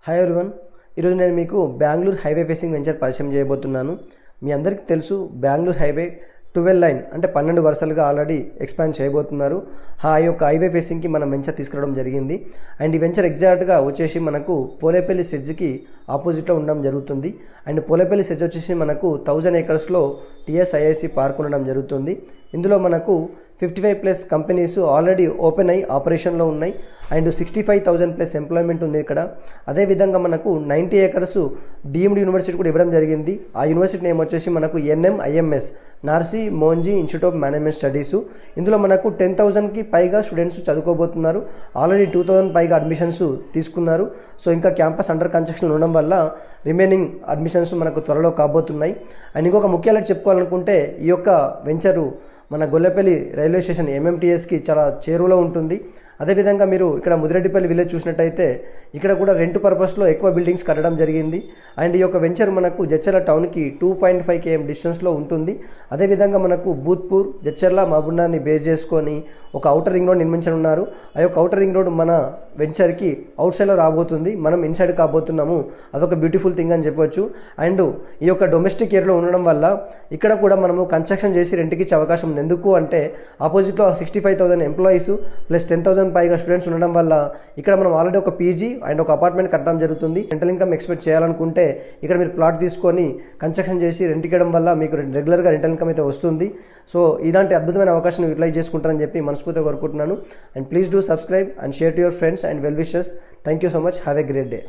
Hi everyone, ఈరోజు నేను మీకు బెంగళూరు హైవే ఫేసింగ్ వెంచర్ పరిచయం చేయబోతున్నాను. మీ అందరికీ తెలుసు బెంగళూరు హైవే 12 లైన్ అంటే 12 వరుసలుగా ఆల్రెడీ ఎక్స్పాండ్ చేయబోతున్నారు. ఆ యొక్క హైవే ఫేసింగ్కి మనం వెంచర్ తీసుకురావడం జరిగింది. అండ్ ఈ వెంచర్ ఎగ్జాక్ట్గా వచ్చేసి మనకు పోలేపల్లి సెడ్జ్కి ఆపోజిట్లో ఉండడం జరుగుతుంది. అండ్ పోలేపల్లి సెడ్జ్ వచ్చేసి మనకు 1000 ఏకర్స్లో టీఎస్ఐఐసి పార్క్ ఉండడం జరుగుతుంది. ఇందులో మనకు 55+ కంపెనీస్ ఆల్రెడీ ఓపెన్ అయ్యి ఆపరేషన్లో ఉన్నాయి. అండ్ 65,000+ ఎంప్లాయ్మెంట్ ఉంది ఇక్కడ. అదేవిధంగా మనకు 90 ఏకర్స్ డీమ్డ్ యూనివర్సిటీ కూడా ఇవ్వడం జరిగింది. ఆ యూనివర్సిటీ నేమ్ వచ్చేసి మనకు NMIMS Narsee Monjee institute of management studies. ఇందులో మనకు 10,000కి పైగా స్టూడెంట్స్ చదువుకోబోతున్నారు. ఆల్రెడీ 2,000 పైగా అడ్మిషన్స్ తీసుకున్నారు. సో ఇంకా క్యాంపస్ అండర్ కన్స్ట్రక్షన్ ఉండడం వల్ల రిమైనింగ్ అడ్మిషన్స్ మనకు త్వరలో కాబోతున్నాయి. అండ్ ఇంకొక ముఖ్యంగా చెప్పుకోవాలనుకుంటే ఈ యొక్క వెంచరు మన గొల్లపల్లి రైల్వే స్టేషన్ MMTSకి చాలా చేరువలో ఉంటుంది. అదేవిధంగా మీరు ఇక్కడ ముదిరెడ్డిపల్లి విలేజ్ చూసినట్టయితే ఇక్కడ కూడా రెంట్ పర్పస్లో ఎక్కువ బిల్డింగ్స్ కట్టడం జరిగింది. అండ్ ఈ యొక్క వెంచర్ మనకు జడ్చర్ల టౌన్కి 2.5 km డిస్టెన్స్లో ఉంటుంది. అదేవిధంగా మనకు భూత్పూర్, జడ్చర్ల, మహబూబ్నగర్ని బేస్ చేసుకొని ఒక ఔటర్ రింగ్ రోడ్ నిర్మించనున్నారు. ఆ యొక్క ఔటర్ రింగ్ రోడ్ మన వెంచర్కి అవుట్ సైడ్లో రాబోతుంది, మనం ఇన్సైడ్ కాబోతున్నాము. అదొక బ్యూటిఫుల్ థింగ్ అని చెప్పొచ్చు. అండ్ ఈ యొక్క డొమెస్టిక్ ఏరియాలో ఉండడం వల్ల ఇక్కడ కూడా మనము కన్స్ట్రక్షన్ చేసి రెంట్కి ఇచ్చే అవకాశం ఉంది. ఎందుకు అంటే ఆపోజిట్లో 65,000 ఎంప్లాయీస్ ప్లస్ 10,000 పైగా స్టూడెంట్స్ ఉండడం వల్ల ఇక్కడ మనం ఆల్రెడీ ఒక పీజీ అండ్ ఒక అపార్ట్మెంట్ కట్టడం జరుగుతుంది. రెంటల్ ఇన్కమ్ ఎక్స్పెక్ట్ చేయాలనుకుంటే ఇక్కడ మీరు ప్లాట్ తీసుకొని కన్స్ట్రక్షన్ చేసి రెంట్ ఇవ్వడం వల్ల మీకు రెగ్యులర్గా రెంటల్ ఇన్కమ్ అయితే వస్తుంది. సో ఇలాంటి అద్భుతమైన అవకాశం యూటిలైజ్ చేసుకుంటారని చెప్పి మనస్ఫూర్తిగా కోరుకుంటున్నాను. And please do subscribe and share to your friends and well wishers. Thank you so much. Have a great day.